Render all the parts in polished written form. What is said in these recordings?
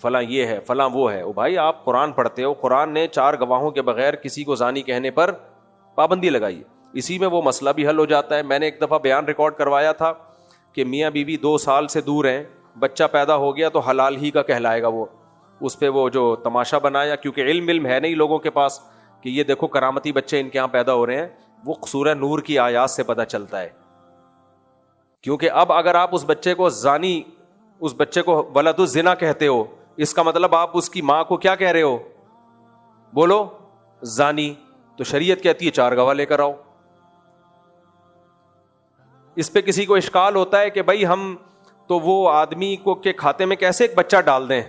فلاں یہ ہے فلاں وہ ہے. او بھائی آپ قرآن پڑھتے ہو, قرآن نے 4 گواہوں کے بغیر کسی کو زانی کہنے پر پابندی لگائی. اسی میں وہ مسئلہ بھی حل ہو جاتا ہے. میں نے ایک دفعہ بیان ریکارڈ کروایا تھا کہ میاں بیوی 2 سال سے دور ہیں, بچہ پیدا ہو گیا تو حلال ہی کا کہلائے گا. وہ اس پہ وہ جو تماشا بنایا, کیونکہ علم ہے نہیں لوگوں کے پاس کہ یہ دیکھو کرامتی بچے ان کے یہاں پیدا ہو رہے ہیں, وہ سورہ نور کی آیات سے پتہ چلتا ہے. کیونکہ اب اگر آپ اس بچے کو زانی, اس بچے کو ولد الزنا کہتے ہو, اس کا مطلب آپ اس کی ماں کو کیا کہہ رہے ہو؟ بولو زانی. تو شریعت کہتی ہے 4 گواہ لے کر آؤ. اس پہ کسی کو اشکال ہوتا ہے کہ بھائی ہم تو وہ آدمی کو کے کھاتے میں کیسے ایک بچہ ڈال دیں؟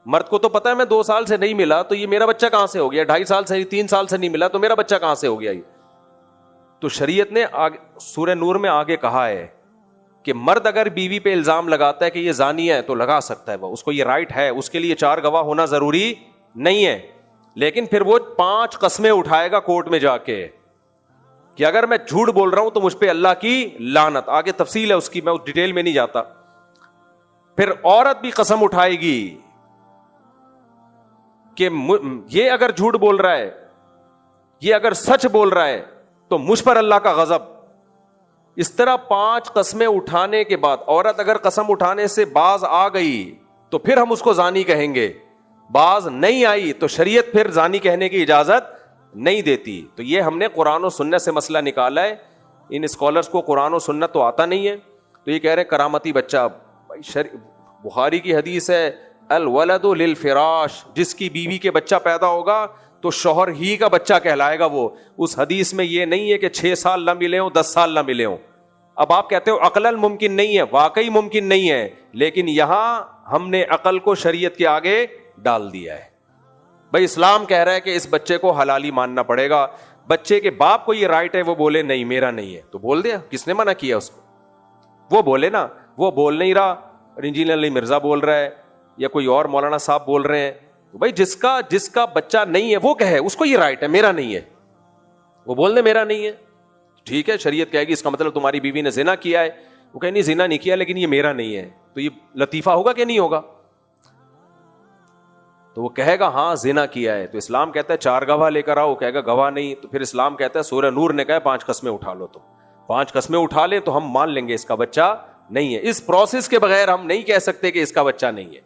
مرد کو تو پتا ہے میں 2 سال سے نہیں ملا تو یہ میرا بچہ کہاں سے ہو گیا, 2.5 سال سے 3 سال سے نہیں ملا تو میرا بچہ کہاں سے ہو گیا. یہ تو شریعت نے سورہ نور میں آگے کہا ہے کہ مرد اگر بیوی پہ الزام لگاتا ہے کہ یہ زانی ہے تو لگا سکتا ہے, وہ اس کو یہ رائٹ ہے, اس کے لیے 4 گواہ ہونا ضروری نہیں ہے. لیکن پھر وہ 5 قسمیں اٹھائے گا کورٹ میں جا کے کہ اگر میں جھوٹ بول رہا ہوں تو مجھ پہ اللہ کی لعنت. آگے تفصیل ہے اس کی, میں اس ڈیٹیل میں نہیں جاتا. پھر عورت بھی قسم اٹھائے گی کہ یہ اگر جھوٹ بول رہا ہے, یہ اگر سچ بول رہا ہے تو مجھ پر اللہ کا غضب. اس طرح 5 قسمیں اٹھانے کے بعد عورت اگر قسم اٹھانے سے باز آ گئی تو پھر ہم اس کو زانی کہیں گے, باز نہیں آئی تو شریعت پھر زانی کہنے کی اجازت نہیں دیتی. تو یہ ہم نے قرآن و سنت سے مسئلہ نکالا ہے. ان اسکالرز کو قرآن و سنت تو آتا نہیں ہے, تو یہ کہہ رہے کرامتی بچہ. بخاری کی حدیث ہے الولد للفراش, جس کی بیوی کے بچہ پیدا ہوگا تو شوہر ہی کا بچہ کہلائے گا وہ. اس حدیث میں یہ نہیں ہے کہ 6 سال نہ ملے ہوں 10 سال نہ ملے ہوں. اب آپ کہتے ہو عقلاً ممکن نہیں ہے, واقعی ممکن نہیں ہے, لیکن یہاں ہم نے عقل کو شریعت کے آگے ڈال دیا ہے. بھائی اسلام کہہ رہا ہے کہ اس بچے کو حلالی ماننا پڑے گا. بچے کے باپ کو یہ رائٹ ہے وہ بولے نہیں میرا نہیں ہے تو بول دیا, کس نے منع کیا اس کو؟ وہ بولے نا. وہ بول نہیں رہا, انجینئر علی مرزا بول رہا ہے یا کوئی اور مولانا صاحب بول رہے ہیں, بھائی جس کا بچہ نہیں ہے وہ کہے, اس کو یہ رائٹ ہے میرا نہیں ہے, وہ بول دے میرا نہیں ہے. ٹھیک ہے, شریعت کہے گی اس کا مطلب تمہاری بیوی نے زنا کیا ہے, وہ کہے نہیں زنا نہیں کیا لیکن یہ میرا نہیں ہے, تو یہ لطیفہ ہوگا کہ نہیں ہوگا؟ تو وہ کہے گا ہاں زنا کیا ہے, تو اسلام کہتا ہے 4 گواہ لے کر آؤ, وہ کہے گا گواہ نہیں, تو پھر اسلام کہتا ہے سورہ نور نے کہا 5 قسمیں اٹھا لو. تو 5 قسمیں اٹھا لے تو ہم مان لیں گے اس کا بچہ نہیں ہے. اس پروسیس کے بغیر ہم نہیں کہہ سکتے کہ اس کا بچہ نہیں ہے.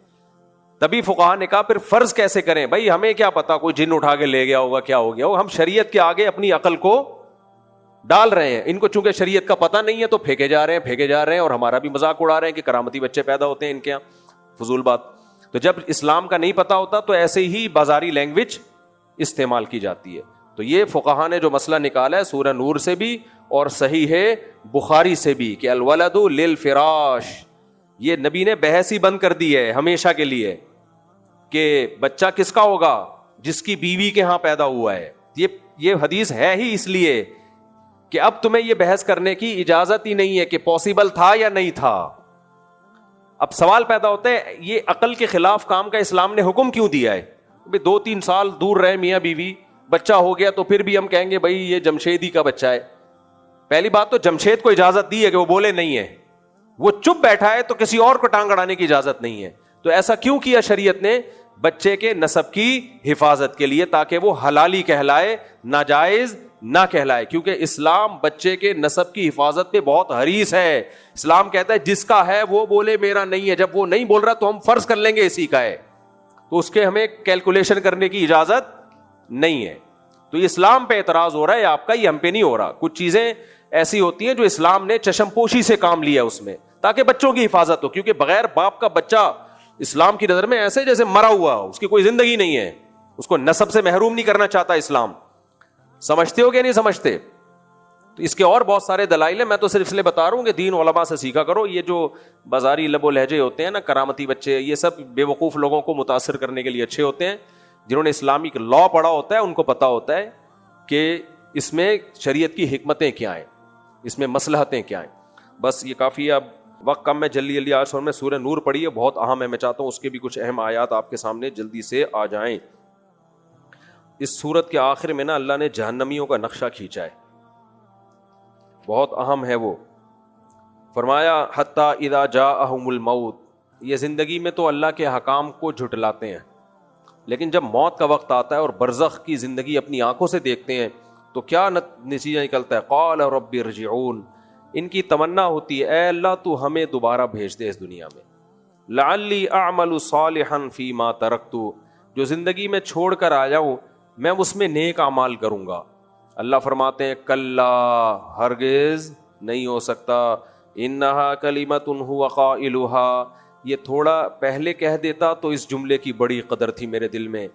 تبھی فقہا نے کہا پھر فرض کیسے کریں؟ بھائی ہمیں کیا پتا, کوئی جن اٹھا کے لے گیا ہوگا, کیا ہو گیا ہوگا. ہم شریعت کے آگے اپنی عقل کو ڈال رہے ہیں. ان کو چونکہ شریعت کا پتہ نہیں ہے تو پھینکے جا رہے ہیں اور ہمارا بھی مذاق اڑا رہے ہیں کہ کرامتی بچے پیدا ہوتے ہیں ان کے یہاں, فضول بات. تو جب اسلام کا نہیں پتا ہوتا تو ایسے ہی بازاری لینگویج استعمال کی جاتی ہے. تو یہ فقہا نے جو مسئلہ نکالا ہے سورہ نور سے بھی اور صحیح ہے بخاری سے بھی کہ الولد للفراش, یہ نبی نے بحث ہی بند کر دی ہے ہمیشہ کے لیے کہ بچہ کس کا ہوگا؟ جس کی بیوی کے ہاں پیدا ہوا ہے. یہ حدیث ہے ہی اس لیے کہ اب تمہیں یہ بحث کرنے کی اجازت ہی نہیں ہے کہ پاسبل تھا یا نہیں تھا. اب سوال پیدا ہوتا ہے یہ عقل کے خلاف کام کا اسلام نے حکم کیوں دیا ہے؟ 2-3 سال دور رہے میاں بیوی, بچہ ہو گیا تو پھر بھی ہم کہیں گے بھائی یہ جمشیدی کا بچہ ہے. پہلی بات تو جمشید کو اجازت دی ہے کہ وہ بولے نہیں ہے, وہ چپ بیٹھا ہے تو کسی اور کو ٹانگ اڑانے کی اجازت نہیں ہے. تو ایسا کیوں کیا شریعت نے؟ بچے کے نسب کی حفاظت کے لیے, تاکہ وہ حلالی کہلائے, ناجائز نہ کہلائے. کیونکہ اسلام بچے کے نسب کی حفاظت پہ بہت حریص ہے. اسلام کہتا ہے جس کا ہے وہ بولے میرا نہیں ہے. جب وہ نہیں بول رہا تو ہم فرض کر لیں گے اسی کا ہے, تو اس کے ہمیں کیلکولیشن کرنے کی اجازت نہیں ہے. تو اسلام پہ اعتراض ہو رہا ہے آپ کا, یہ ہم پہ نہیں ہو رہا. کچھ چیزیں ایسی ہوتی ہیں جو اسلام نے چشم پوشی سے کام لیا اس میں, تاکہ بچوں کی حفاظت ہو. کیونکہ بغیر باپ کا بچہ اسلام کی نظر میں ایسے جیسے مرا ہوا, اس کی کوئی زندگی نہیں ہے, اس کو نسب سے محروم نہیں کرنا چاہتا اسلام. سمجھتے ہو کہ نہیں سمجھتے؟ تو اس کے اور بہت سارے دلائل ہیں, میں تو صرف اس لیے بتا رہا ہوں کہ دین علماء سے سیکھا کرو. یہ جو بازاری لب و لہجے ہوتے ہیں نا, کرامتی بچے, یہ سب بے وقوف لوگوں کو متاثر کرنے کے لیے اچھے ہوتے ہیں. جنہوں نے اسلامک لا پڑھا ہوتا ہے ان کو پتا ہوتا ہے کہ اس میں شریعت کی حکمتیں کیا ہیں, اس میں مصلحتیں کیا ہیں. بس یہ کافی ہے, اب وقت کم ہے, جلدی آج میں سورہ نور پڑھی ہے, بہت اہم ہے. میں چاہتا ہوں اس کے بھی کچھ اہم آیات آپ کے سامنے جلدی سے آ جائیں. اس سورت کے آخر میں نا اللہ نے جہنمیوں کا نقشہ کھینچا ہے, بہت اہم ہے وہ. فرمایا حتی اذا جاءہم الموت, یہ زندگی میں تو اللہ کے احکام کو جھٹلاتے ہیں، لیکن جب موت کا وقت آتا ہے اور برزخ کی زندگی اپنی آنکھوں سے دیکھتے ہیں تو کیا نتیجہ نکلتا ہے؟ قال رب ارجعون، ان کی تمنا ہوتی ہے اے اللہ تو ہمیں دوبارہ بھیج دے اس دنیا میں، لعلی اعمل صالحا فیما ترکت، جو زندگی میں چھوڑ کر آیا ہوں میں اس میں نیک اعمال کروں گا۔ اللہ فرماتے ہیں کلا، ہرگز نہیں ہو سکتا، انہا کلمۃ هو قائلها، یہ تھوڑا پہلے کہہ دیتا تو اس جملے کی بڑی قدر تھی میرے دل میں،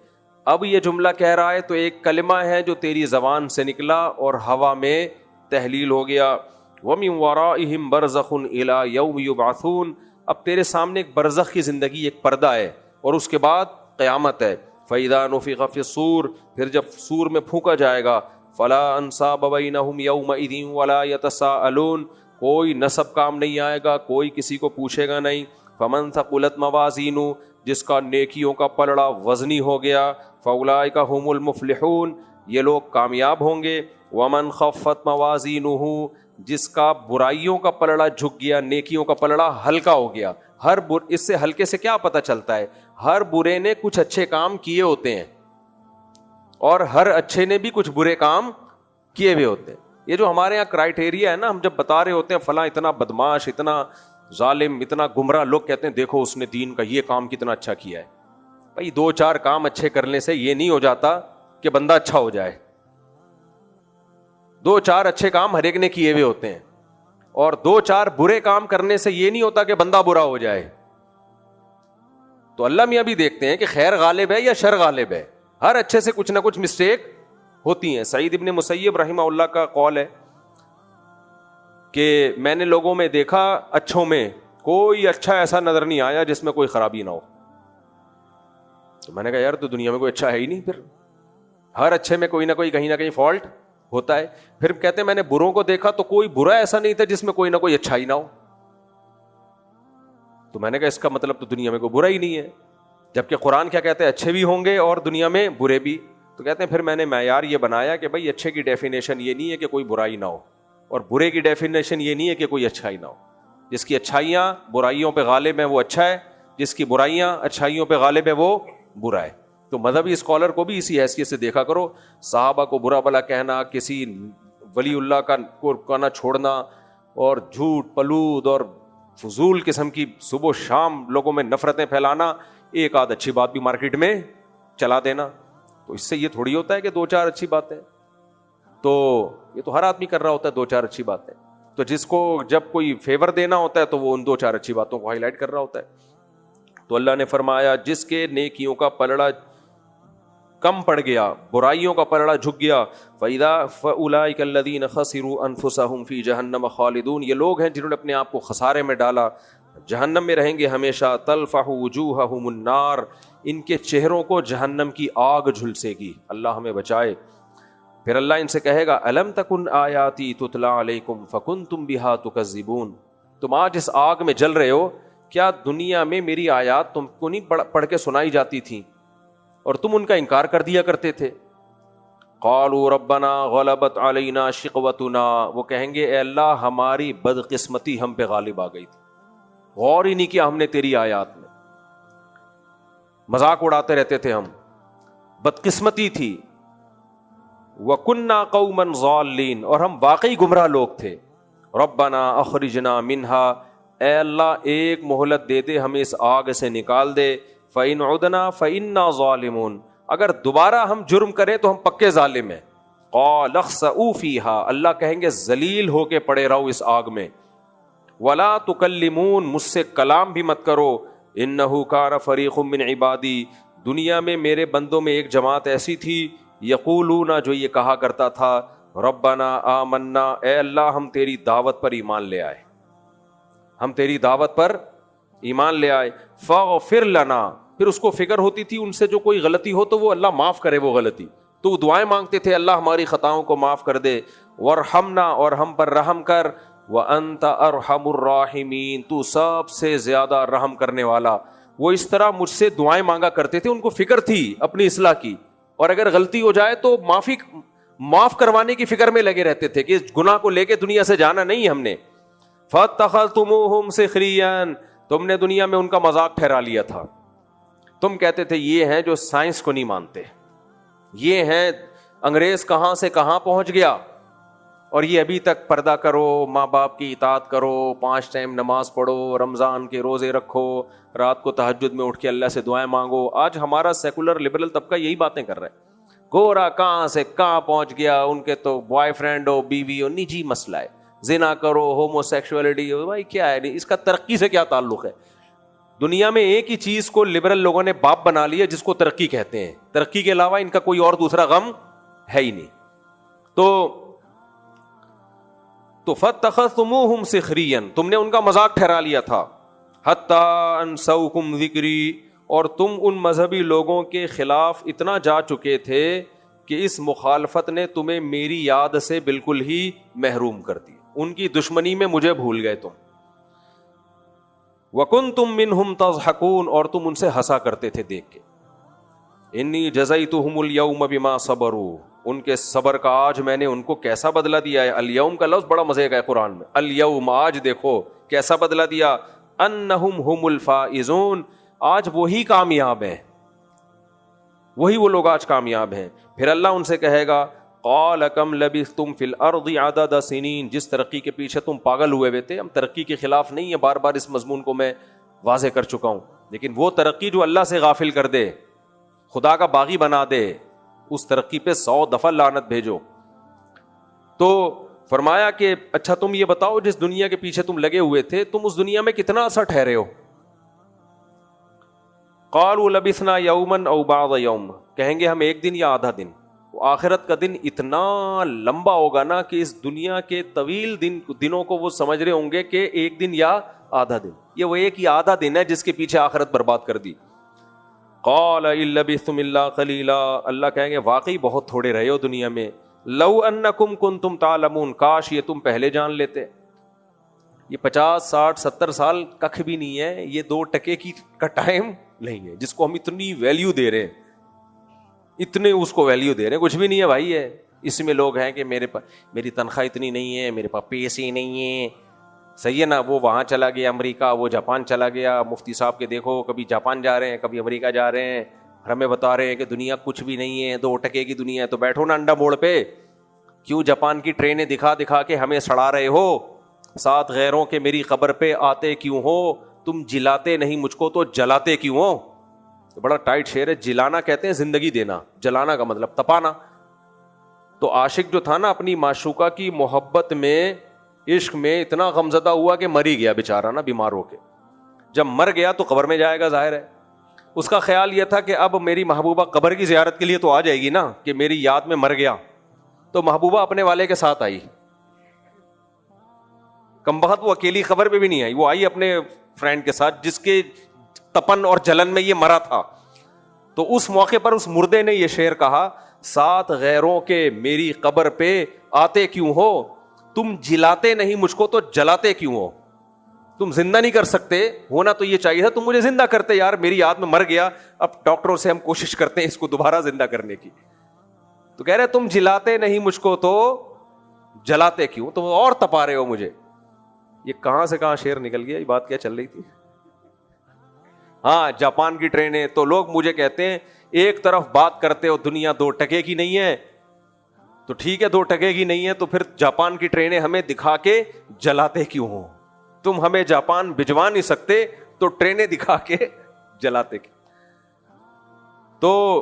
اب یہ جملہ کہہ رہا ہے تو ایک کلمہ ہے جو تیری زبان سے نکلا اور ہوا میں تحلیل ہو گیا۔ وَمِن وَرَائِهِمْ بَرْزَخٌ إِلَى يَوْمِ يُبْعَثُونَ، اب تیرے سامنے ایک برزخ کی زندگی، ایک پردہ ہے، اور اس کے بعد قیامت ہے۔ فَإِذَا نُفِخَ فِي الصُّورِ، پھر جب سور میں پھونکا جائے گا، فَلَا أَنْسَابَ بَيْنَهُمْ يَوْمَئِذٍ وَلَا يَتَسَاءَلُونَ، کوئی نسب کام نہیں آئے گا، کوئی کسی کو پوچھے گا نہیں۔ فَمَنْ ثَقُلَتْ مَوَازِينُهُ، جس کا نیکیوں کا پلڑا وزنی ہو گیا، فَأُولَئِكَ هُمُ الْمُفْلِحُونَ، یہ لوگ کامیاب ہوں گے۔ وَمَنْ خَفَّتْ مَوَازِينُهُ، جس کا برائیوں کا پلڑا جھک گیا، نیکیوں کا پلڑا ہلکا ہو گیا۔ اس سے ہلکے سے کیا پتہ چلتا ہے؟ ہر برے نے کچھ اچھے کام کیے ہوتے ہیں اور ہر اچھے نے بھی کچھ برے کام کیے ہوئے ہوتے ہیں۔ یہ جو ہمارے یہاں کرائٹیریا ہے نا، ہم جب بتا رہے ہوتے ہیں فلاں اتنا بدماش، اتنا ظالم، اتنا گمراہ، لوگ کہتے ہیں دیکھو اس نے دین کا یہ کام کتنا اچھا کیا ہے۔ بھائی دو چار کام اچھے کرنے سے یہ نہیں ہو جاتا کہ بندہ اچھا ہو جائے، دو چار اچھے کام ہر ایک نے کیے ہوئے ہوتے ہیں، اور دو چار برے کام کرنے سے یہ نہیں ہوتا کہ بندہ برا ہو جائے۔ تو اللہ میاں بھی دیکھتے ہیں کہ خیر غالب ہے یا شر غالب ہے، ہر اچھے سے کچھ نہ کچھ مسٹیک ہوتی ہیں۔ سعید ابن مسیب رحمہ اللہ کا قول ہے کہ میں نے لوگوں میں دیکھا اچھوں میں کوئی اچھا ایسا نظر نہیں آیا جس میں کوئی خرابی نہ ہو۔ تو میں نے کہا یار تو دنیا میں کوئی اچھا ہے ہی نہیں، پھر ہر اچھے میں کوئی نہ کوئی کہیں نہ کہیں فالٹ ہوتا ہے۔ پھر کہتے ہیں میں نے بروں کو دیکھا تو کوئی برا ایسا نہیں تھا جس میں کوئی نہ کوئی اچھائی نہ ہو۔ تو میں نے کہا اس کا مطلب تو دنیا میں کوئی برا ہی نہیں ہے، جبکہ قرآن کیا کہتے ہیں اچھے بھی ہوں گے اور دنیا میں برے بھی۔ تو کہتے ہیں پھر میں نے معیار یہ بنایا کہ بھائی اچھے کی ڈیفینیشن یہ نہیں ہے کہ کوئی برائی نہ ہو، اور برے کی ڈیفینیشن یہ نہیں ہے کہ کوئی اچھائی نہ ہو۔ جس کی اچھائیاں برائیوں پہ غالب ہیں وہ اچھا ہے، جس کی برائیاں اچھائیوں پہ غالب ہے وہ برا ہے۔ تو مذہبی اسکالر کو بھی اسی حیثیت سے دیکھا کرو، صحابہ کو برا بلا کہنا، کسی ولی اللہ کا نہ چھوڑنا، اور جھوٹ پلود اور فضول قسم کی صبح و شام لوگوں میں نفرتیں پھیلانا، ایک آدھ اچھی بات بھی مارکیٹ میں چلا دینا، تو اس سے یہ تھوڑی ہوتا ہے کہ دو چار اچھی باتیں، تو یہ تو ہر آدمی کر رہا ہوتا ہے دو چار اچھی باتیں۔ تو جس کو جب کوئی فیور دینا ہوتا ہے تو وہ ان دو چار اچھی باتوں کو ہائی لائٹ کر رہا ہوتا ہے۔ تو اللہ نے فرمایا جس کے نیکیوں کا پلڑا کم پڑ گیا، برائیوں کا پلڑا جھک گیا، فَأُولَئِكَ الَّذِينَ خَسِرُوا أَنفُسَهُمْ فِي جَهَنَّمَ خَالِدُونَ، یہ لوگ ہیں جنہوں نے اپنے آپ کو خسارے میں ڈالا، جہنم میں رہیں گے ہمیشہ۔ تَلْفَحُ وُجُوهَهُمُ النَّارُ، ان کے چہروں کو جہنم کی آگ جھلسے گی، اللہ ہمیں بچائے۔ پھر اللہ ان سے کہے گا أَلَمْ تَكُنْ آيَاتِي تُتْلَى عَلَيْكُمْ فَكُنْتُمْ بِهَا تُكَذِّبُونَ، تم آج اس آگ میں جل رہے ہو، کیا دنیا میں میری آیات تم کو نہیں پڑھ کے سنائی جاتی تھیں اور تم ان کا انکار کر دیا کرتے تھے؟ قالوا ربنا غلبت علینا شقوتنا، وہ کہیں گے اے اللہ ہماری بدقسمتی ہم پہ غالب آ گئی تھی، غور ہی نہیں کیا ہم نے تیری آیات میں، مذاق اڑاتے رہتے تھے، ہم بدقسمتی تھی۔ وَكُنَّا قَوْمًا ضَالِّينَ، اور ہم واقعی گمراہ لوگ تھے۔ ربنا اخرجنا منها، اے اللہ ایک مہلت دے دے، ہمیں اس آگ سے نکال دے۔ فَإِنْ عُدْنَا فَإِنَّا ظَالِمُونَ، اگر دوبارہ ہم جرم کریں تو ہم پکے ظالم ہیں۔ قَالَ اخْسَئُوا فِيهَا، اللہ کہیں گے ذلیل ہو کے پڑے رہو اس آگ میں۔ وَلَا تُكَلِّمُونَ، مجھ سے کلام بھی مت کرو۔ إِنَّهُ كَانَ فَرِيقٌ مِّنْ عِبَادِي، دنیا میں میرے بندوں میں ایک جماعت ایسی تھی، یقولون، جو یہ کہا کرتا تھا، ربنا آمنا، اے اللہ ہم تیری دعوت پر ایمان لے آئے، ہم تیری دعوت پر ایمان لے آئے۔ فاغفر لنا، پھر اس کو فکر ہوتی تھی ان سے جو کوئی غلطی ہو تو وہ اللہ معاف کرے وہ غلطی، تو وہ دعائیں مانگتے تھے اللہ ہماری خطاؤں کو معاف کر دے۔ وارحمنا، اور ہم پر رحم کر۔ وانت ارحم الراحمین، تو سب سے زیادہ رحم کرنے والا۔ وہ اس طرح مجھ سے دعائیں مانگا کرتے تھے، ان کو فکر تھی اپنی اصلاح کی، اور اگر غلطی ہو جائے تو معاف کروانے کی فکر میں لگے رہتے تھے کہ گناہ کو لے کے دنیا سے جانا نہیں ہم نے۔ فاتخذتموہم سخریا، تم نے دنیا میں ان کا مذاق ٹھہرا لیا تھا. تم کہتے تھے یہ ہیں جو سائنس کو نہیں مانتے, یہ ہیں انگریز کہاں سے کہاں پہنچ گیا, اور یہ ابھی تک پردہ کرو, ماں باپ کی اطاعت کرو, 5 ٹائم نماز پڑھو, رمضان کے روزے رکھو, رات کو تہجد میں اٹھ کے اللہ سے دعائیں مانگو. آج ہمارا سیکولر لبرل طبقہ یہی باتیں کر رہا ہے. گورا کہاں سے کہاں پہنچ گیا, ان کے تو بوائے فرینڈ ہو, بیوی ہو, نجی مسئلہ ہے, زنا کرو, ہومو سیکشولیٹی ہو. بھائی کیا ہے, اس کا ترقی سے کیا تعلق ہے؟ دنیا میں ایک ہی چیز کو لبرل لوگوں نے باپ بنا لیا جس کو ترقی کہتے ہیں. ترقی کے علاوہ ان کا کوئی اور دوسرا غم ہے ہی نہیں. تو فاتخذتموہم سخریا, تم نے ان کا مذاق ٹھہرا لیا تھا. حتی انسوکم ذکری, اور تم ان مذہبی لوگوں کے خلاف اتنا جا چکے تھے کہ اس مخالفت نے تمہیں میری یاد سے بالکل ہی محروم کر دی. ان کی دشمنی میں مجھے بھول گئے تم. وَكُنْتُم مِّنْهُمْ تَضْحَكُونَ, اور تم ان سے ہنسا کرتے تھے دیکھ کے. انی جزیتہم اليوم بما صبروا, ان کے صبر کا آج میں نے ان کو کیسا بدلہ دیا ہے. الیوم کا لفظ بڑا مزے کا ہے قرآن میں. الیوم, آج دیکھو کیسا بدلہ دیا. انہم ہم الفائزون, آج وہی کامیاب ہیں, وہی وہ لوگ آج کامیاب ہیں. پھر اللہ ان سے کہے گا قال کم لبثتم فی الارض عدد سنین, جس ترقی کے پیچھے تم پاگل ہوئے تھے. ہم ترقی کے خلاف نہیں ہیں, بار بار اس مضمون کو میں واضح کر چکا ہوں, لیکن وہ ترقی جو اللہ سے غافل کر دے, خدا کا باغی بنا دے, اس ترقی پہ 100 دفعہ لعنت بھیجو. تو فرمایا کہ اچھا تم یہ بتاؤ, جس دنیا کے پیچھے تم لگے ہوئے تھے, تم اس دنیا میں کتنا عرصہ ٹھہرے ہو. قالوا لبثنا یوما او بعض یوم, کہیں گے ہم ایک دن یا آدھا دن. آخرت کا دن اتنا لمبا ہوگا نا کہ اس دنیا کے طویل دنوں کو وہ سمجھ رہے ہوں گے کہ ایک دن یا آدھا دن. یہ وہ ایک یا آدھا دن ہے جس کے پیچھے آخرت برباد کر دی. قال ان لبثتم الا قلیلا, اللہ کہیں گے واقعی بہت تھوڑے رہے ہو دنیا میں. لو انکم کنتم تعلمون, کاش یہ تم پہلے جان لیتے. یہ 50 60 70 سال ککھ بھی نہیں ہے, یہ 2 ٹکے کا ٹائم نہیں ہے جس کو ہم اتنی ویلیو دے رہے ہیں, اتنے اس کو ویلیو دے رہے ہیں. کچھ بھی نہیں ہے بھائی. ہے اس میں لوگ ہیں کہ میری تنخواہ اتنی نہیں ہے, میرے پاس پیسے نہیں ہیں, صحیح ہے نا. وہ وہاں چلا گیا امریکہ, وہ جاپان چلا گیا. مفتی صاحب کے دیکھو کبھی جاپان جا رہے ہیں, کبھی امریکہ جا رہے ہیں, ہمیں بتا رہے ہیں کہ دنیا کچھ بھی نہیں ہے, 2 ٹکے کی دنیا ہے. تو بیٹھو نا انڈا موڑ پہ, کیوں جاپان کی ٹرینیں دکھا دکھا کے ہمیں سڑا رہے ہو. ساتھ غیروں کے میری قبر پہ آتے کیوں ہو, تم جلاتے نہیں مجھ کو تو جلاتے کیوں ہو. بڑا ٹائٹ شعر ہے. جلانا کہتے ہیں زندگی دینا, جلانا کا مطلب تپانا. تو عاشق جو تھا نا اپنی معشوقہ کی محبت میں, عشق میں اتنا غمزدہ ہوا کہ مر ہی گیا بیچارہ نا, بیمار ہو کے. جب مر گیا تو قبر میں جائے گا, ظاہر ہے. اس کا خیال یہ تھا کہ اب میری محبوبہ قبر کی زیارت کے لیے تو آ جائے گی نا, کہ میری یاد میں مر گیا. تو محبوبہ اپنے والے کے ساتھ آئی. کمبخت وہ اکیلی قبر پہ بھی نہیں آئی, وہ آئی اپنے فرینڈ کے ساتھ جس کے تپن اور جلن میں یہ مرا تھا. تو اس موقع پر اس مردے نے یہ شعر کہا, ساتھ غیروں کے میری قبر پہ آتے کیوں ہو, تم جلاتے نہیں مجھ کو تو جلاتے کیوں ہو. تم زندہ نہیں کر سکتے, ہونا تو یہ چاہیے تھا تم مجھے زندہ کرتے. یار میری یاد میں مر گیا, اب ڈاکٹروں سے ہم کوشش کرتے ہیں اس کو دوبارہ زندہ کرنے کی. تو کہہ رہے تم جلاتے نہیں مجھ کو تو جلاتے کیوں, تم اور تپا رہے ہو مجھے. یہ کہاں سے کہاں شعر نکل گیا, یہ بات کیا چل رہی تھی. ہاں جاپان کی ٹرینیں, تو لوگ مجھے کہتے ہیں ایک طرف بات کرتے ہو دنیا 2 ٹکے کی نہیں ہے, تو ٹھیک ہے 2 ٹکے کی نہیں ہے, تو پھر جاپان کی ٹرینیں ہمیں دکھا کے جلاتے کیوں ہو. تم ہمیں جاپان بھجوا نہیں سکتے تو ٹرینیں دکھا کے جلاتے کیوں. تو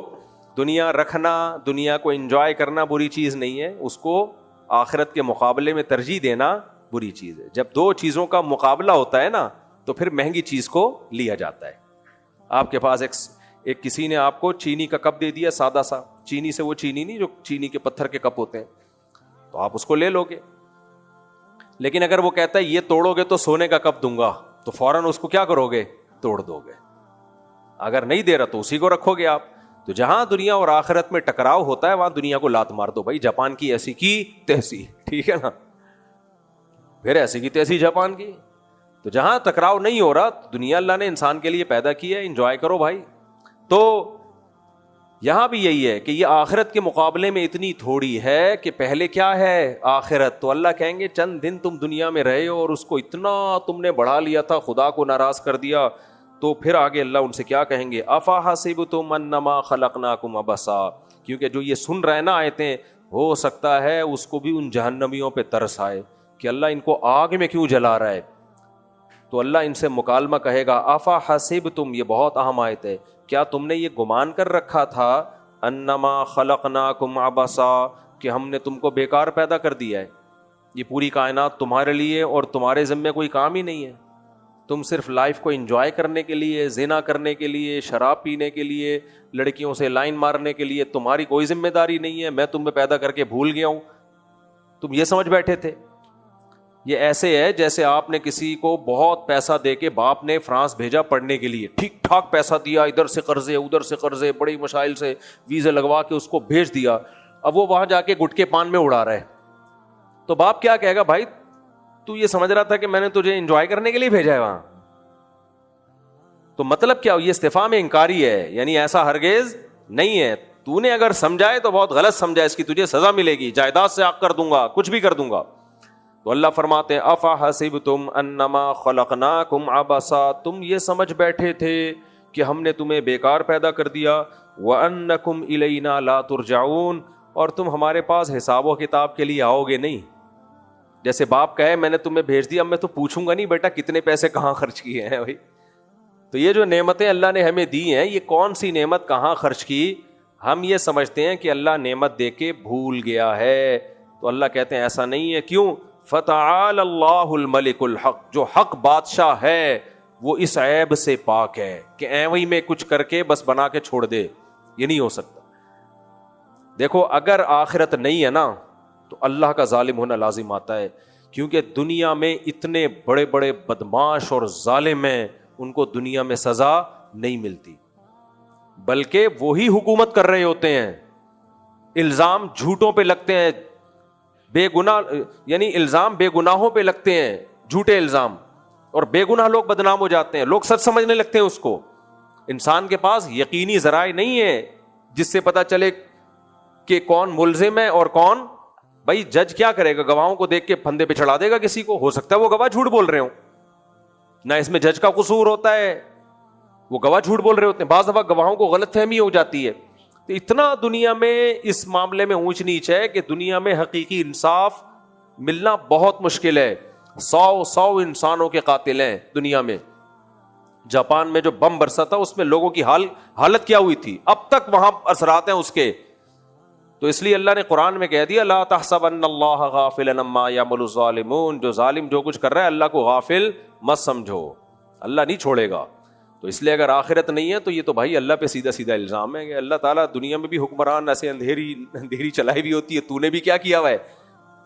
دنیا رکھنا, دنیا کو انجوائے کرنا بری چیز نہیں ہے, اس کو آخرت کے مقابلے میں ترجیح دینا بری چیز ہے. جب 2 چیزوں کا مقابلہ ہوتا ہے نا تو پھر مہنگی چیز کو لیا جاتا ہے. آپ کے پاس ایک کسی نے آپ کو چینی کا کپ دے دیا, سادہ سا, چینی سے وہ چینی نہیں جو چینی کے پتھر کے کپ ہوتے ہیں, تو آپ اس کو لے لو گے. لیکن اگر وہ کہتا ہے یہ توڑو گے تو سونے کا کپ دوں گا, تو فوراً اس کو کیا کرو گے, توڑ دو گے. اگر نہیں دے رہا تو اسی کو رکھو گے آپ. تو جہاں دنیا اور آخرت میں ٹکراؤ ہوتا ہے وہاں دنیا کو لات مار دو. بھائی جاپان کی ایسی کی تیسی, ٹھیک ہے نا, پھر ایسی کی تیسی جاپان کی. تو جہاں ٹکراؤ نہیں ہو رہا, دنیا اللہ نے انسان کے لیے پیدا کی ہے, انجوائے کرو بھائی. تو یہاں بھی یہی ہے کہ یہ آخرت کے مقابلے میں اتنی تھوڑی ہے کہ پہلے کیا ہے آخرت. تو اللہ کہیں گے چند دن تم دنیا میں رہے ہو اور اس کو اتنا تم نے بڑھا لیا تھا, خدا کو ناراض کر دیا. تو پھر آگے اللہ ان سے کیا کہیں گے, افا حسبتم انما خلقناکم عبثا, کیونکہ جو یہ سن رہے نا آیتیں, ہو سکتا ہے اس کو بھی ان جہنمیوں پہ ترس آئے کہ اللہ ان کو آگ میں کیوں جلا رہا ہے. تو اللہ ان سے مکالمہ کہے گا, افا حسبتم, یہ بہت اہم آیت ہے, کیا تم نے یہ گمان کر رکھا تھا انما خلقناکم عبثا, کہ ہم نے تم کو بیکار پیدا کر دیا ہے, یہ پوری کائنات تمہارے لیے اور تمہارے ذمے کوئی کام ہی نہیں ہے, تم صرف لائف کو انجوائے کرنے کے لیے, زنا کرنے کے لیے, شراب پینے کے لیے, لڑکیوں سے لائن مارنے کے لیے, تمہاری کوئی ذمہ داری نہیں ہے, میں تمہیں پیدا کر کے بھول گیا ہوں, تم یہ سمجھ بیٹھے تھے. یہ ایسے ہے جیسے آپ نے کسی کو بہت پیسہ دے کے, باپ نے فرانس بھیجا پڑھنے کے لیے, ٹھیک ٹھاک پیسہ دیا, ادھر سے قرضے ادھر سے قرضے, بڑی مشائل سے ویزے لگوا کے اس کو بھیج دیا, اب وہ وہاں جا کے گٹکے پان میں اڑا رہا ہے. تو باپ کیا کہے گا, بھائی تو یہ سمجھ رہا تھا کہ میں نے تجھے انجوائے کرنے کے لیے بھیجا ہے وہاں. تو مطلب کیا, یہ استفہام انکاری ہے, یعنی ایسا ہرگز نہیں ہے. تو نے اگر سمجھائے تو بہت غلط سمجھا, اس کی تجھے سزا ملے گی, جائیداد سے آگ کر دوں گا, کچھ بھی کر دوں گا. تو اللہ فرماتے ہیں افا حسبتم انما خلقناکم عبثا, تم یہ سمجھ بیٹھے تھے کہ ہم نے تمہیں بیکار پیدا کر دیا, وانکم الینا لا ترجعون, اور تم ہمارے پاس حساب و کتاب کے لیے آؤ گے نہیں. جیسے باپ کہے میں نے تمہیں بھیج دیا, میں تو پوچھوں گا نہیں بیٹا کتنے پیسے کہاں خرچ کیے ہیں بھائی. تو یہ جو نعمتیں اللہ نے ہمیں دی ہیں, یہ کون سی نعمت کہاں خرچ کی, ہم یہ سمجھتے ہیں کہ اللہ نعمت دے کے بھول گیا ہے. تو اللہ کہتے ہیں ایسا نہیں ہے. کیوں, فتعال اللہ الملک الحق, جو حق بادشاہ ہے وہ اس عیب سے پاک ہے کہ ایویں میں کچھ کر کے بس بنا کے چھوڑ دے, یہ نہیں ہو سکتا. دیکھو اگر آخرت نہیں ہے نا تو اللہ کا ظالم ہونا لازم آتا ہے, کیونکہ دنیا میں اتنے بڑے بڑے بدماش اور ظالم ہیں, ان کو دنیا میں سزا نہیں ملتی, بلکہ وہی حکومت کر رہے ہوتے ہیں, الزام جھوٹوں پہ لگتے ہیں, بے گناہ یعنی الزام بے گناہوں پہ لگتے ہیں, جھوٹے الزام, اور بے گناہ لوگ بدنام ہو جاتے ہیں, لوگ سچ سمجھنے لگتے ہیں اس کو. انسان کے پاس یقینی ذرائع نہیں ہے جس سے پتا چلے کہ کون ملزم ہے اور کون. بھائی جج کیا کرے گا, گواہوں کو دیکھ کے پھندے پہ چڑھا دے گا کسی کو, ہو سکتا ہے وہ گواہ جھوٹ بول رہے ہوں, نہ اس میں جج کا قصور ہوتا ہے, وہ گواہ جھوٹ بول رہے ہوتے ہیں. بعض دفعہ گواہوں کو غلط فہمی ہو جاتی ہے. تو اتنا دنیا میں اس معاملے میں اونچ نیچ ہے کہ دنیا میں حقیقی انصاف ملنا بہت مشکل ہے. 100 انسانوں کے قاتل ہیں دنیا میں. جاپان میں جو بم برسا تھا اس میں لوگوں کی حالت کیا ہوئی تھی, اب تک وہاں اثرات ہیں اس کے. تو اس لیے اللہ نے قرآن میں کہہ دیا لا تحسبن اللہ غافلا عما یعمل الظالمون, جو ظالم جو کچھ کر رہا ہے اللہ کو غافل مت سمجھو, اللہ نہیں چھوڑے گا. تو اس لیے اگر آخرت نہیں ہے تو یہ تو بھائی اللہ پہ سیدھا سیدھا الزام ہے کہ اللہ تعالیٰ دنیا میں بھی حکمران ایسے اندھیری چلائی بھی ہوتی ہے, تو نے بھی کیا کیا ہوا ہے.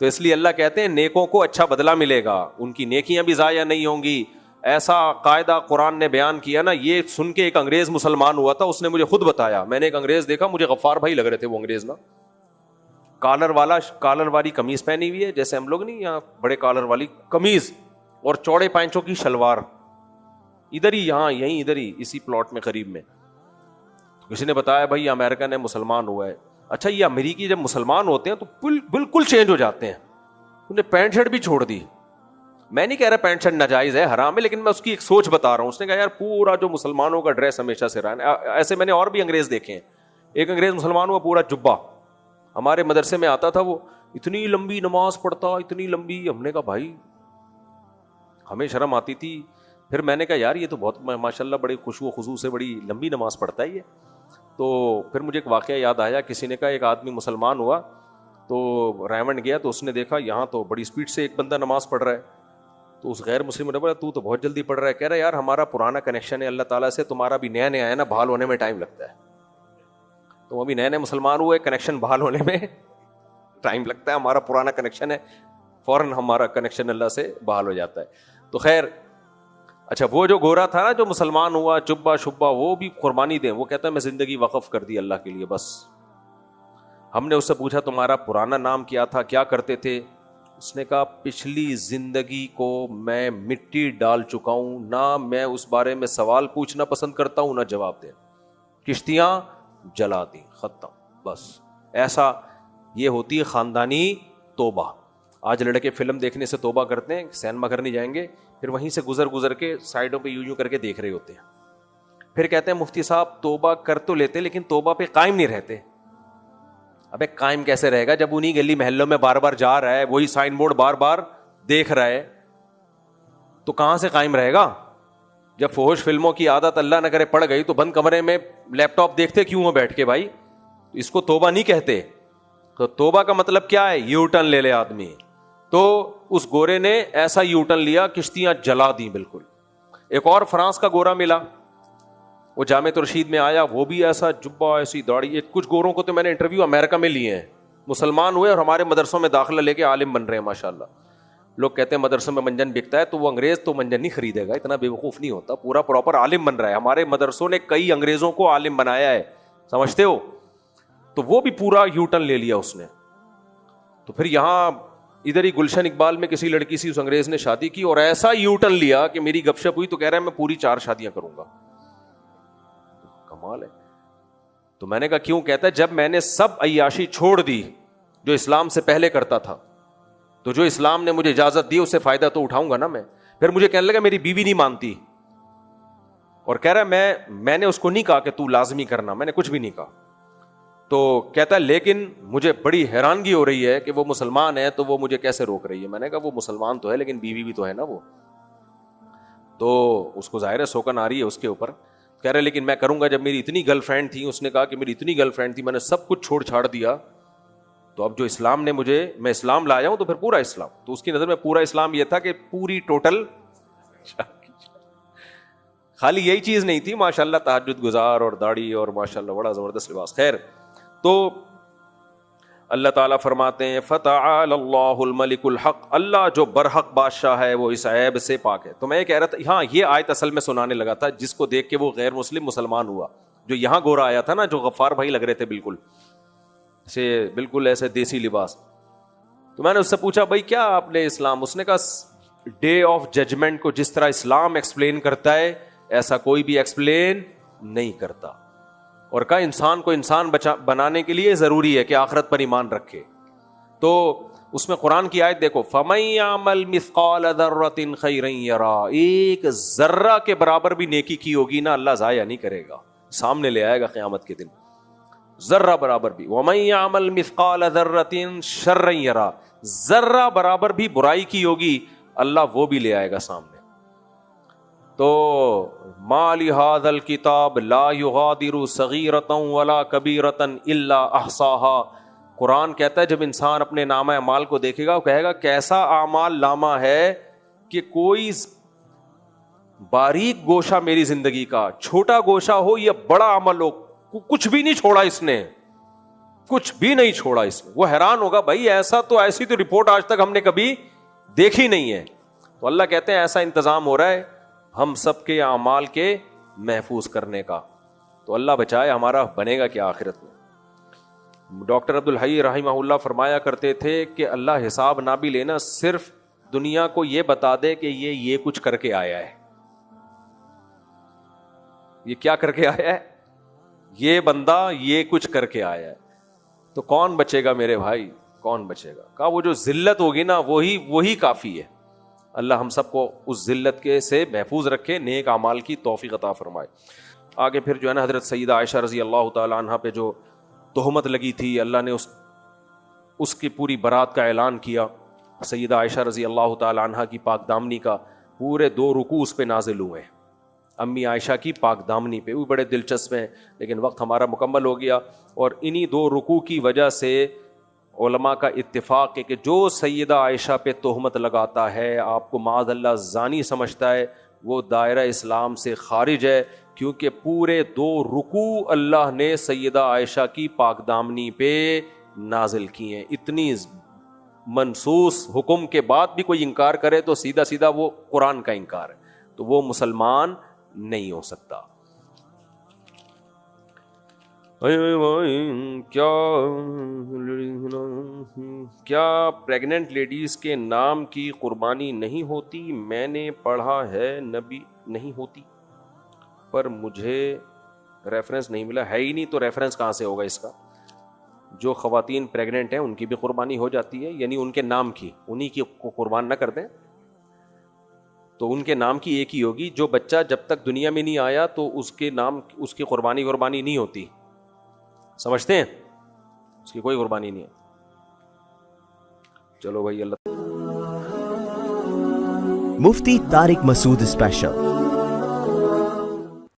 تو اس لیے اللہ کہتے ہیں نیکوں کو اچھا بدلہ ملے گا, ان کی نیکیاں بھی ضائع نہیں ہوں گی. ایسا قاعدہ قرآن نے بیان کیا نا, یہ سن کے ایک انگریز مسلمان ہوا تھا, اس نے مجھے خود بتایا. میں نے ایک انگریز دیکھا, مجھے غفار بھائی لگ رہے تھے وہ انگریز نا, کالر والی قمیض پہنی ہوئی ہے, جیسے ہم لوگ نہیں یہاں بڑے کالر والی قمیض اور چوڑے پینچوں کی شلوار, ادھر ہی یہاں یہیں ادھر ہی اسی پلاٹ میں قریب میں. کسی نے بتایا بھائی یہ امریکن ہے, مسلمان ہوا ہے. اچھا یہ امریکی جب مسلمان ہوتے ہیں تو بالکل چینج ہو جاتے ہیں, انہیں پینٹ شرٹ بھی چھوڑ دی. میں نہیں کہہ رہا پینٹ شرٹ ناجائز ہے, حرام ہے, لیکن میں اس کی ایک سوچ بتا رہا ہوں. اس نے کہا یار پورا جو مسلمانوں کا ڈریس ہمیشہ سے رہا ہے, ایسے میں نے اور بھی انگریز دیکھے ہیں. ایک انگریز مسلمان ہوا پورا جبہ, ہمارے مدرسے میں آتا تھا, وہ اتنی لمبی نماز پڑھتا, اتنی لمبی. ہم نے کہا بھائی ہمیں شرم آتی تھی. پھر میں نے کہا یار یہ تو بہت ماشاء اللہ بڑی خشوع و خضوع سے بڑی لمبی نماز پڑھتا ہے یہ. تو پھر مجھے ایک واقعہ یاد آیا, کسی نے کہا ایک آدمی مسلمان ہوا تو ریونڈ گیا تو اس نے دیکھا یہاں تو بڑی اسپیڈ سے ایک بندہ نماز پڑھ رہا ہے. تو اس غیر مسلم نے بولا تو بہت جلدی پڑھ رہا ہے. کہہ رہا ہے یار ہمارا پرانا کنیکشن ہے اللہ تعالیٰ سے, تمہارا بھی نیا نیا ہے نا, بحال ہونے میں ٹائم لگتا ہے. تو ابھی نئے نئے مسلمان ہوئے, کنیکشن بحال ہونے میں ٹائم لگتا ہے. ہمارا پرانا کنیکشن ہے, فوراً ہمارا کنیکشن اللہ سے بحال ہو جاتا ہے. تو خیر اچھا وہ جو گورا تھا نا جو مسلمان ہوا چبا شبا, وہ بھی قربانی دیں. وہ کہتا ہے میں زندگی وقف کر دی اللہ کے لیے بس. ہم نے اس سے پوچھا تمہارا پرانا نام کیا تھا, کیا کرتے تھے؟ اس نے کہا پچھلی زندگی کو میں مٹی ڈال چکا ہوں, نہ میں اس بارے میں سوال پوچھنا پسند کرتا ہوں نہ جواب دیں. کشتیاں جلا دی, ختم, بس. ایسا یہ ہوتی ہے خاندانی توبہ. آج لڑکے فلم دیکھنے سے توبہ کرتے ہیں, سینما گھر نہیں جائیں گے, پھر وہیں سے گزر کے سائڈوں پہ یوں کر کے دیکھ رہے ہوتے ہیں. پھر کہتے ہیں مفتی صاحب توبہ کر تو لیتے لیکن توبہ پہ قائم نہیں رہتے. ابے قائم کیسے رہے گا جب انہیں گلی محلوں میں بار بار جا رہا ہے, وہی سائن بورڈ بار بار دیکھ رہا ہے, تو کہاں سے قائم رہے گا؟ جب فحش فلموں کی عادت اللہ نہ کرے پڑ گئی تو بند کمرے میں لیپ ٹاپ دیکھتے کیوں ہو بیٹھ کے بھائی؟ اس کو توبہ نہیں کہتے. تو توبہ کا مطلب کیا ہے؟ یو ٹرن لے لے آدمی. تو اس گورے نے ایسا یو ٹرن لیا, کشتیاں جلا دی بالکل. ایک اور فرانس کا گورا ملا, وہ جامع رشید میں آیا, وہ بھی ایسا جبہ ایسی داڑھی. کچھ گوروں کو تو میں نے انٹرویو امریکہ میں لیے ہیں, مسلمان ہوئے اور ہمارے مدرسوں میں داخلہ لے کے عالم بن رہے ہیں ماشاءاللہ. لوگ کہتے ہیں مدرسوں میں منجن بکتا ہے, تو وہ انگریز تو منجن نہیں خریدے گا, اتنا بے وقوف نہیں ہوتا, پورا پراپر عالم بن رہا ہے. ہمارے مدرسوں نے کئی انگریزوں کو عالم بنایا ہے, سمجھتے ہو؟ تو وہ بھی پورا یو ٹرن لے لیا اس نے. تو پھر یہاں ادھر ہی گلشن اقبال میں کسی لڑکی سے اس انگریز نے شادی کی, اور ایسا یو ٹرن لیا کہ میری گپ شپ ہوئی تو کہہ رہا ہے میں پوری 4 شادیاں کروں گا. کمال ہے. تو میں نے کہا کیوں؟ کہتا ہے جب میں نے سب عیاشی چھوڑ دی جو اسلام سے پہلے کرتا تھا, تو جو اسلام نے مجھے اجازت دی اس سے فائدہ تو اٹھاؤں گا نا میں. پھر مجھے کہنے لگا میری بیوی نہیں مانتی, اور کہہ رہا ہے میں نے اس کو نہیں کہا کہ تو لازمی کرنا, میں نے کچھ بھی نہیں کہا. تو کہتا ہے لیکن مجھے بڑی حیرانگی ہو رہی ہے کہ وہ مسلمان ہے تو وہ مجھے کیسے روک رہی ہے. میں نے کہا وہ مسلمان تو ہے لیکن بیوی بھی تو ہے نا وہ, تو اس کو ظاہر ہے سوکن آ رہی ہے اس کے اوپر. کہہ رہے لیکن میں کروں گا, جب میری اتنی گرل فرینڈ تھی, اس نے کہا کہ میری اتنی گرل فرینڈ تھی, میں نے سب کچھ چھوڑ چھاڑ دیا, تو اب جو اسلام نے میں اسلام لایا ہوں تو پھر پورا اسلام. تو اس کی نظر میں پورا اسلام یہ تھا کہ پوری ٹوٹل, خالی یہی چیز نہیں تھی, ماشاءاللہ تہجد گزار اور داڑھی اور ماشاءاللہ بڑا زبردست لباس. خیر, تو اللہ تعالیٰ فرماتے ہیں فتعال اللہ الملک الحق, اللہ جو برحق بادشاہ ہے وہ اس عیب سے پاک ہے. تو میں یہ کہہ رہا تھا, ہاں یہ آیت اصل میں سنانے لگا تھا جس کو دیکھ کے وہ غیر مسلم مسلمان ہوا, جو یہاں گورا آیا تھا نا, جو غفار بھائی لگ رہے تھے بالکل ایسے دیسی لباس. تو میں نے اس سے پوچھا بھائی کیا آپ نے اسلام, اس نے کہا ڈے آف ججمنٹ کو جس طرح اسلام ایکسپلین کرتا ہے ایسا کوئی بھی ایکسپلین نہیں کرتا, اور کہا انسان کو انسان بنانے کے لیے ضروری ہے کہ آخرت پر ایمان رکھے. تو اس میں قرآن کی آیت دیکھو, فَمَن يَعْمَلْ مِثْقَالَ ذَرَّةٍ خَيْرًا يَرَهُ, ایک ذرہ کے برابر بھی نیکی کی ہوگی نا اللہ ضائع نہیں کرے گا, سامنے لے آئے گا قیامت کے دن, ذرہ برابر بھی. وَمَن يَعْمَلْ مِثْقَالَ ذَرَّةٍ شَرًّا يَرَهُ, ذرہ برابر بھی برائی کی ہوگی اللہ وہ بھی لے آئے گا سامنے. تو ما لهذا الكتاب لا يغادر صغيرة ولا كبيرة الا احصاها, قرآن کہتا ہے جب انسان اپنے نامہ اعمال کو دیکھے گا وہ کہے گا کیسا اعمال نامہ ہے کہ کوئی باریک گوشہ میری زندگی کا, چھوٹا گوشہ ہو یا بڑا عمل ہو, کچھ بھی نہیں چھوڑا اس نے, کچھ بھی نہیں چھوڑا اس نے. وہ حیران ہوگا بھائی ایسی تو رپورٹ آج تک ہم نے کبھی دیکھی نہیں ہے. تو اللہ کہتے ہیں ایسا انتظام ہو رہا ہے ہم سب کے اعمال کے محفوظ کرنے کا. تو اللہ بچائے ہمارا بنے گا کیا آخرت میں. ڈاکٹر عبدالحی رحمہ اللہ فرمایا کرتے تھے کہ اللہ حساب نہ بھی لینا, صرف دنیا کو یہ بتا دے کہ یہ کچھ کر کے آیا ہے. یہ کیا کر کے آیا ہے؟ یہ بندہ یہ کچھ کر کے آیا ہے. تو کون بچے گا میرے بھائی, کون بچے گا؟ کہا وہ جو ذلت ہوگی نا وہی کافی ہے. اللہ ہم سب کو اس ذلت کے سے محفوظ رکھے, نیک اعمال کی توفیق عطا فرمائے. آگے پھر جو ہے نا حضرت سیدہ عائشہ رضی اللہ تعالی عنہا پہ جو تہمت لگی تھی, اللہ نے اس کی پوری برات کا اعلان کیا. سیدہ عائشہ رضی اللہ تعالی عنہا کی پاک دامنی کا پورے 2 رکوع اس پہ نازل ہوئے, امی عائشہ کی پاک دامنی پہ. وہ بڑے دلچسپ ہیں لیکن وقت ہمارا مکمل ہو گیا, اور انہی 2 رکوع کی وجہ سے علماء کا اتفاق ہے کہ جو سیدہ عائشہ پہ تہمت لگاتا ہے, آپ کو معاذ اللہ زانی سمجھتا ہے, وہ دائرہ اسلام سے خارج ہے, کیونکہ پورے 2 رکوع اللہ نے سیدہ عائشہ کی پاک دامنی پہ نازل کی ہیں. اتنی منصوص حکم کے بعد بھی کوئی انکار کرے تو سیدھا سیدھا وہ قرآن کا انکار ہے, تو وہ مسلمان نہیں ہو سکتا. کیا پریگننٹ لیڈیز کے نام کی قربانی نہیں ہوتی؟ میں نے پڑھا ہے نبی نہیں ہوتی, پر مجھے ریفرنس نہیں ملا, ہے ہی نہیں تو ریفرنس کہاں سے ہوگا اس کا. جو خواتین پریگننٹ ہیں ان کی بھی قربانی ہو جاتی ہے, یعنی ان کے نام کی, انہی کی کو قربان نہ کر دیں تو ان کے نام کی ایک ہی ہوگی. جو بچہ جب تک دنیا میں نہیں آیا تو اس کے نام, اس کی قربانی نہیں ہوتی, سمجھتے ہیں, اس کی کوئی قربانی نہیں ہے. چلو بھائی, اللہ. Mufti Tariq Masood Special.